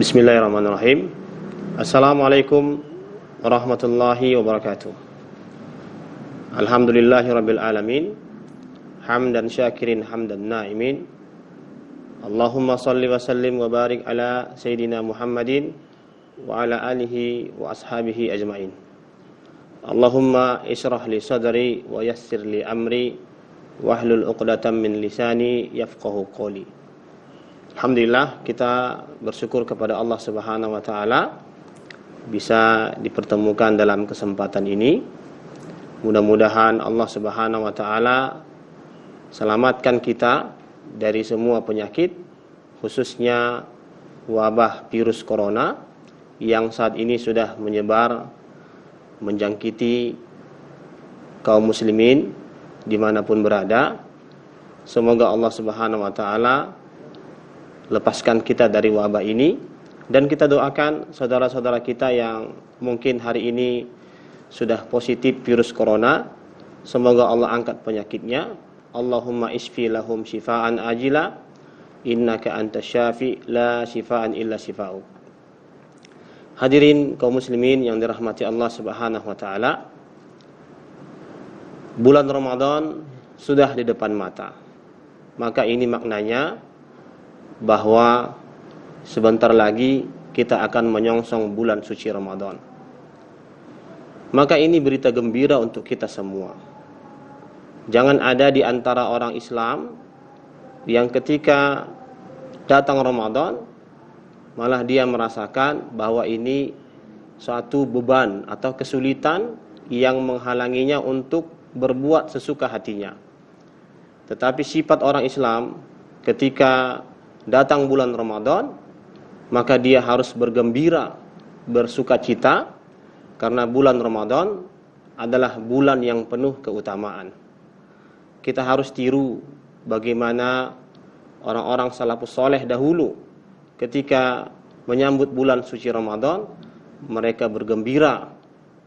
Bismillahirrahmanirrahim. Assalamualaikum warahmatullahi wabarakatuh. Alhamdulillahirabbil alamin. Hamdan syakirin hamdan na'imin. Allahumma salli wa sallim wa barik ala Sayyidina Muhammadin wa ala alihi wa ashabihi ajma'in. Allahumma israh li sadri wa yassir li amri wahlul 'uqdatam min lisani yafqahu qawli. Alhamdulillah, kita bersyukur kepada Allah Subhanahu wa taala bisa dipertemukan dalam kesempatan ini. Mudah-mudahan Allah Subhanahu wa taala selamatkan kita dari semua penyakit, khususnya wabah virus corona yang saat ini sudah menyebar menjangkiti kaum muslimin dimanapun berada. Semoga Allah Subhanahu wa taala lepaskan kita dari wabah ini, dan kita doakan saudara-saudara kita yang mungkin hari ini sudah positif virus corona, semoga Allah angkat penyakitnya. Allahumma isfi lahum syifaan ajila innaka antas syafi la syifaan illa syifa'u. Hadirin kaum muslimin yang dirahmati Allah Subhanahu wa taala, bulan Ramadan sudah di depan mata. Maka ini maknanya bahwa sebentar lagi kita akan menyongsong bulan suci Ramadan. Maka ini berita gembira untuk kita semua. Jangan ada di antara orang Islam yang ketika datang Ramadan malah dia merasakan bahwa ini suatu beban atau kesulitan yang menghalanginya untuk berbuat sesuka hatinya. Tetapi sifat orang Islam ketika datang bulan Ramadan, maka dia harus bergembira, bersukacita, karena bulan Ramadan adalah bulan yang penuh keutamaan. Kita harus tiru bagaimana orang-orang salafus saleh dahulu ketika menyambut bulan suci Ramadan, mereka bergembira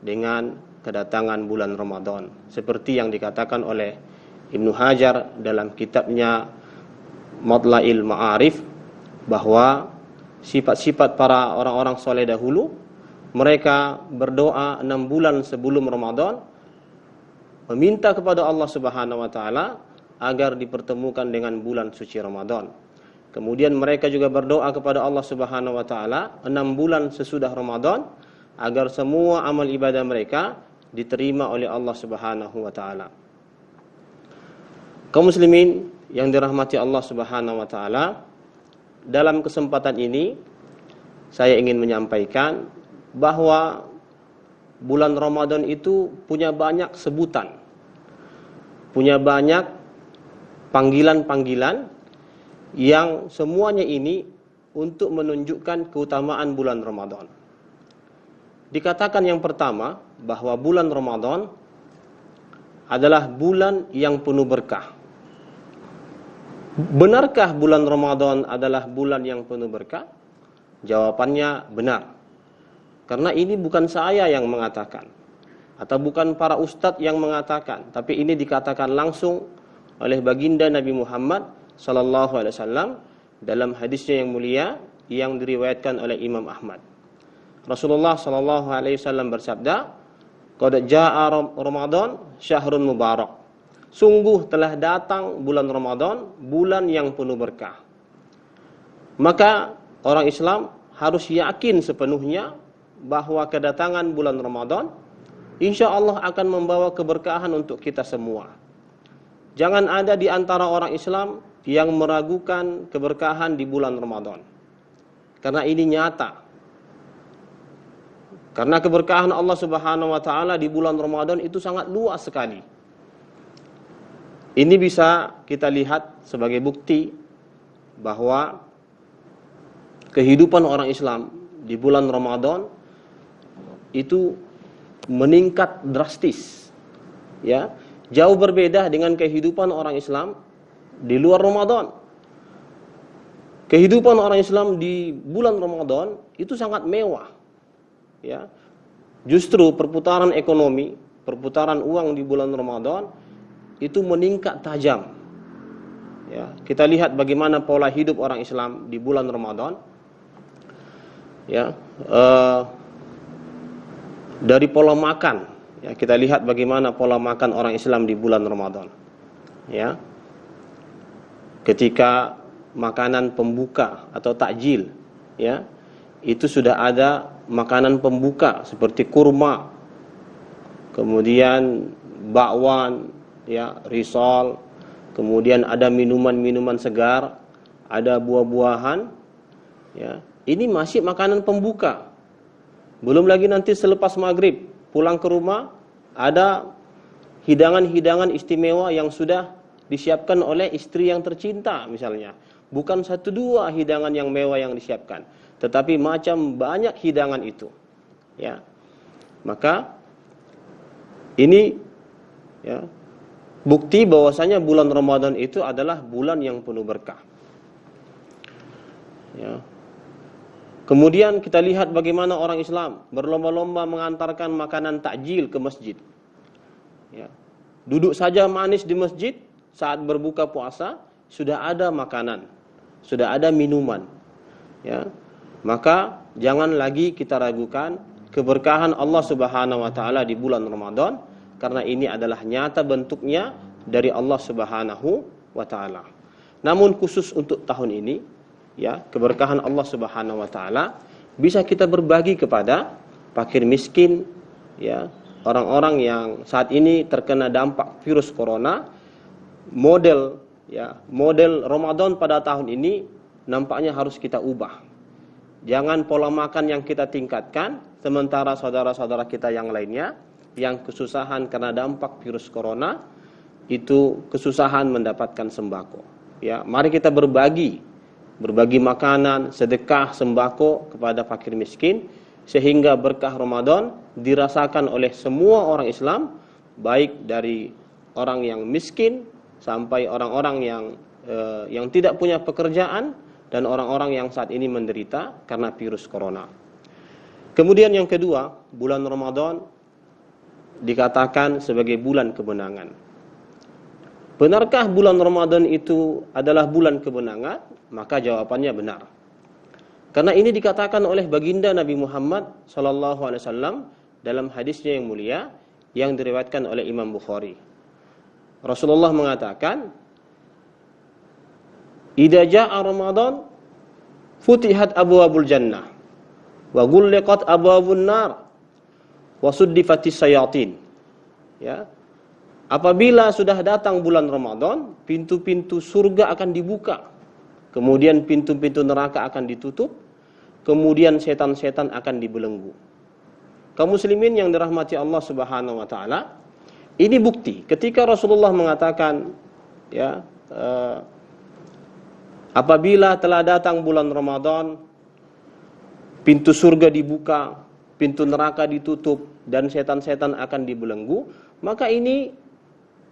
dengan kedatangan bulan Ramadan, seperti yang dikatakan oleh Ibnu Hajar dalam kitabnya Madla'il Ma'arif, bahwa sifat-sifat para orang-orang soleh dahulu, mereka berdoa 6 bulan sebelum Ramadan, meminta kepada Allah Subhanahu wa taala agar dipertemukan dengan bulan suci Ramadan. Kemudian mereka juga berdoa kepada Allah Subhanahu wa taala 6 bulan sesudah Ramadan agar semua amal ibadah mereka diterima oleh Allah Subhanahu wa taala. Kaum muslimin yang dirahmati Allah Subhanahu wa taala, dalam kesempatan ini saya ingin menyampaikan bahwa bulan Ramadan itu punya banyak sebutan, punya banyak panggilan-panggilan yang semuanya ini untuk menunjukkan keutamaan bulan Ramadan. Dikatakan yang pertama bahwa bulan Ramadan adalah bulan yang penuh berkah. Benarkah bulan Ramadan adalah bulan yang penuh berkah? Jawabannya benar. Karena ini bukan saya yang mengatakan, atau bukan para ustadz yang mengatakan, tapi ini dikatakan langsung oleh baginda Nabi Muhammad sallallahu alaihi wasallam dalam hadisnya yang mulia yang diriwayatkan oleh Imam Ahmad. Rasulullah sallallahu alaihi wasallam bersabda, "Qad jaa Ramadan syahrun mubarak." Sungguh telah datang bulan Ramadan, bulan yang penuh berkah. Maka orang Islam harus yakin sepenuhnya bahwa kedatangan bulan Ramadan insya Allah akan membawa keberkahan untuk kita semua. Jangan ada di antara orang Islam yang meragukan keberkahan di bulan Ramadan, karena ini nyata. Karena keberkahan Allah Subhanahu wa taala di bulan Ramadan itu sangat luas sekali. Ini bisa kita lihat sebagai bukti bahwa kehidupan orang Islam di bulan Ramadan itu meningkat drastis. Ya, jauh berbeda dengan kehidupan orang Islam di luar Ramadan. Kehidupan orang Islam di bulan Ramadan itu sangat mewah. Ya. Justru perputaran ekonomi, perputaran uang di bulan Ramadan itu meningkat tajam. Ya, kita lihat bagaimana pola hidup orang Islam di bulan Ramadan. Ya, dari pola makan, ya, kita lihat bagaimana pola makan orang Islam di bulan Ramadan. Ya, ketika makanan pembuka atau takjil, ya, itu sudah ada makanan pembuka seperti kurma, kemudian bakwan, ya, risol, kemudian ada minuman-minuman segar, ada buah-buahan, ya. Ini masih makanan pembuka. Belum lagi nanti selepas maghrib pulang ke rumah ada hidangan-hidangan istimewa yang sudah disiapkan oleh istri yang tercinta misalnya. Bukan satu dua hidangan yang mewah yang disiapkan, tetapi macam banyak hidangan itu. Ya. Maka ini, ya, bukti bahwasanya bulan Ramadan itu adalah bulan yang penuh berkah. Ya. Kemudian kita lihat bagaimana orang Islam berlomba-lomba mengantarkan makanan takjil ke masjid. Ya. Duduk saja manis di masjid saat berbuka puasa sudah ada makanan, sudah ada minuman. Ya. Maka jangan lagi kita ragukan keberkahan Allah Subhanahu wa taala di bulan Ramadan, karena ini adalah nyata bentuknya dari Allah Subhanahu wa taala. Namun khusus untuk tahun ini, ya, keberkahan Allah Subhanahu wa taala bisa kita berbagi kepada fakir miskin, ya, orang-orang yang saat ini terkena dampak virus corona. Model Ramadan pada tahun ini nampaknya harus kita ubah. Jangan pola makan yang kita tingkatkan sementara saudara-saudara kita yang lainnya yang kesusahan karena dampak virus corona itu kesusahan mendapatkan sembako. Ya, mari kita berbagi makanan, sedekah, sembako kepada fakir miskin sehingga berkah Ramadan dirasakan oleh semua orang Islam, baik dari orang yang miskin sampai orang-orang yang tidak punya pekerjaan dan orang-orang yang saat ini menderita karena virus corona. Kemudian yang kedua, bulan Ramadan dikatakan sebagai bulan kemenangan. Benarkah bulan Ramadan itu adalah bulan kemenangan? Maka jawabannya benar. Karena ini dikatakan oleh baginda Nabi Muhammad sallallahu alaihi wasallam dalam hadisnya yang mulia yang diriwayatkan oleh Imam Bukhari. Rasulullah mengatakan, "Idza jaa Ramadan futihat abwaabul jannah wa ghulliqat abwaabun nar wa suddifatis syayatin." Ya. Apabila sudah datang bulan Ramadan, pintu-pintu surga akan dibuka. Kemudian pintu-pintu neraka akan ditutup, kemudian setan-setan akan dibelenggu. Kaum muslimin yang dirahmati Allah Subhanahu wa taala, ini bukti ketika Rasulullah mengatakan, ya, apabila telah datang bulan Ramadan, pintu surga dibuka, pintu neraka ditutup dan setan-setan akan dibelenggu, maka ini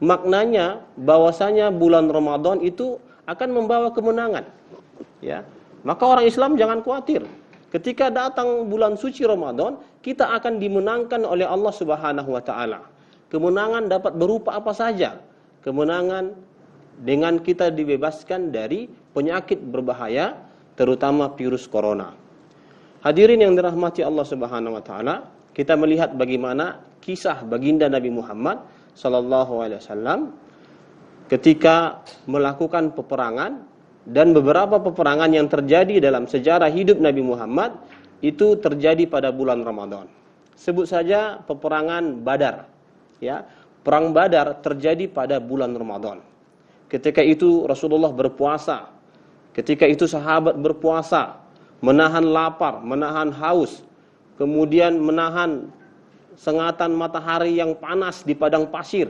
maknanya bahwasanya bulan Ramadan itu akan membawa kemenangan. Ya. Maka orang Islam jangan khawatir. Ketika datang bulan suci Ramadan, kita akan dimenangkan oleh Allah Subhanahu wa taala. Kemenangan dapat berupa apa saja. Kemenangan dengan kita dibebaskan dari penyakit berbahaya, terutama virus corona. Hadirin yang dirahmati Allah Subhanahu wa taala, kita melihat bagaimana kisah baginda Nabi Muhammad sallallahu alaihi wasallam ketika melakukan peperangan, dan beberapa peperangan yang terjadi dalam sejarah hidup Nabi Muhammad itu terjadi pada bulan Ramadan. Sebut saja peperangan Badar. Ya, perang Badar terjadi pada bulan Ramadan. Ketika itu Rasulullah berpuasa. Ketika itu sahabat berpuasa, menahan lapar, menahan haus, kemudian menahan sengatan matahari yang panas di padang pasir.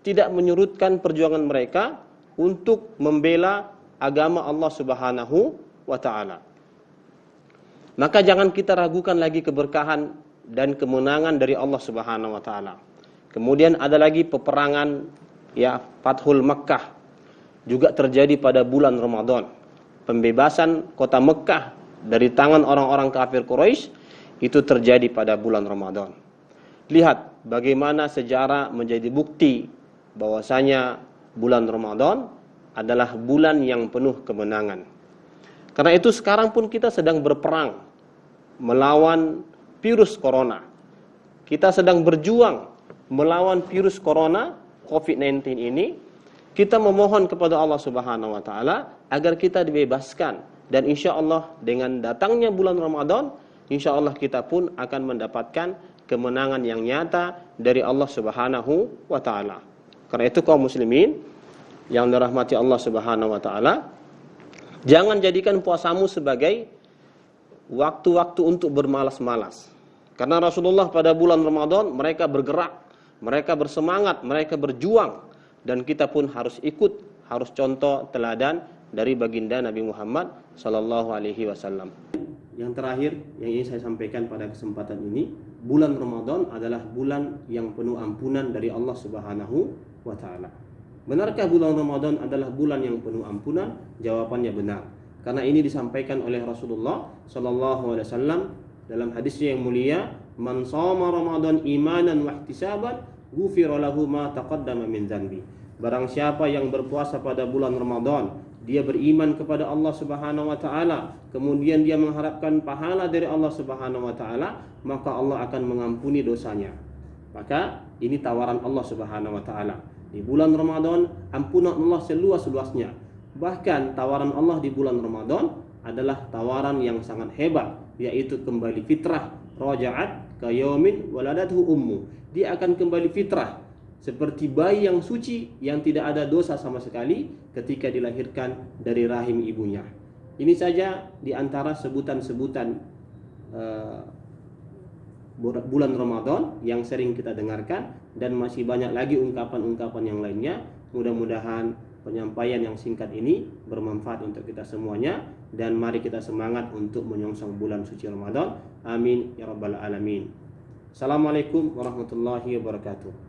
Tidak menyurutkan perjuangan mereka untuk membela agama Allah Subhanahu wa taala. Maka jangan kita ragukan lagi keberkahan dan kemenangan dari Allah Subhanahu wa taala. Kemudian ada lagi peperangan, ya, Fathul Makkah juga terjadi pada bulan Ramadan. Pembebasan kota Mekkah dari tangan orang-orang kafir Quraisy itu terjadi pada bulan Ramadan. Lihat bagaimana sejarah menjadi bukti bahwasanya bulan Ramadan adalah bulan yang penuh kemenangan. Karena itu sekarang pun kita sedang berperang. melawan virus corona. Kita sedang berjuang melawan virus corona COVID-19 ini. Kita memohon kepada Allah Subhanahu wa taala agar kita dibebaskan, dan insya Allah dengan datangnya bulan Ramadan, insya Allah kita pun akan mendapatkan kemenangan yang nyata dari Allah Subhanahu wa taala. Karena itu kaum muslimin yang dirahmati Allah Subhanahu wa taala, jangan jadikan puasamu sebagai waktu-waktu untuk bermalas-malas. Karena Rasulullah pada bulan Ramadan mereka bergerak, mereka bersemangat, mereka berjuang. Dan kita pun harus ikut, harus contoh teladan dari baginda Nabi Muhammad sallallahu alaihi wasallam. Yang terakhir yang ingin saya sampaikan pada kesempatan ini, bulan Ramadan adalah bulan yang penuh ampunan dari Allah Subhanahu wa taala. Benarkah bulan Ramadan adalah bulan yang penuh ampunan? Jawabannya benar. Karena ini disampaikan oleh Rasulullah sallallahu alaihi wasallam dalam hadisnya yang mulia, "Man shoma Ramadan imanan wa ihtisaban, ghufira lahu ma taqaddama min dzanbi." Barang siapa yang berpuasa pada bulan Ramadan, dia beriman kepada Allah Subhanahu wa taala, kemudian dia mengharapkan pahala dari Allah Subhanahu wa taala, maka Allah akan mengampuni dosanya. Maka ini tawaran Allah Subhanahu wa taala. Di bulan Ramadan, ampunan Allah seluas-luasnya. Bahkan tawaran Allah di bulan Ramadan adalah tawaran yang sangat hebat, yaitu kembali fitrah, raja'at ka yaumin waladathu ummu. Dia akan kembali fitrah seperti bayi yang suci yang tidak ada dosa sama sekali ketika dilahirkan dari rahim ibunya. Ini saja di antara sebutan-sebutan bulan Ramadan yang sering kita dengarkan, dan masih banyak lagi ungkapan-ungkapan yang lainnya. Mudah-mudahan penyampaian yang singkat ini bermanfaat untuk kita semuanya, dan mari kita semangat untuk menyongsong bulan suci Ramadan. Amin ya rabbal alamin. Assalamualaikum warahmatullahi wabarakatuh.